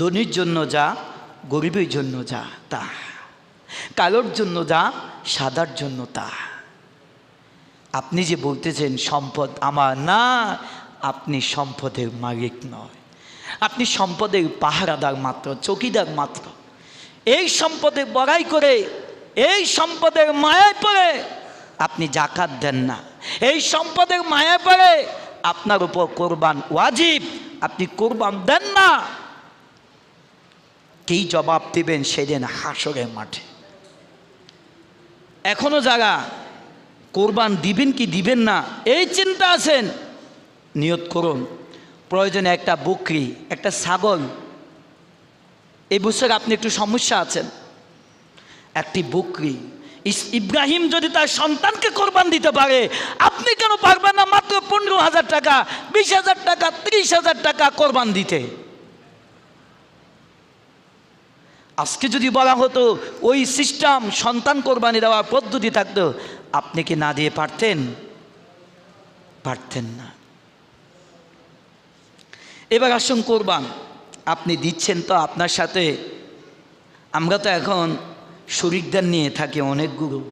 ধনীর জন্য যা, গরিবের জন্য যা তা, কালোর জন্য যা, সাদার জন্য তা। আপনি যে বলতেছেন সম্পদ আমার না, আপনি সম্পদের মালিক নয়, আপনি সম্পদের পাহারাদার মাত্র, চৌকিদার মাত্র। এই সম্পদে বড়াই করে, এই সম্পদের মায়ায় পড়ে আপনি জাকাত দেন না, এই সম্পদের মায়ায় পড়ে আপনার উপর কোরবান ওয়াজিব, আপনি কোরবান দেন না। কি জবাব দিবেন সেদিন হাসরের মাঠে? এখনো যারা কোরবান দিবেন কি দিবেন না এই চিন্তা আছেন, নিয়ত করুন প্রয়োজনে একটা বকরি, একটা ছাগল। এই বছর আপনি একটু সমস্যা আছেন, একটি বকরি। ইব্রাহিম যদি তার সন্তানকে কোরবান দিতে পারে, আপনি কেন পারবেন না মাত্র 15,000 টাকা, 20,000 টাকা, 30,000 টাকা কোরবান দিতে? আজকে যদি বলা হতো ওই সিস্টেম, সন্তান কোরবানি দেওয়ার পদ্ধতি থাকতো, আপনি কি না দিয়ে পারতেন? পারতেন না। এবার আসুন কোরবান আপনি দিচ্ছেন তো, আপনার সাথে আমরা তো এখন শরীকদার নিয়ে থাকি অনেকগুলো।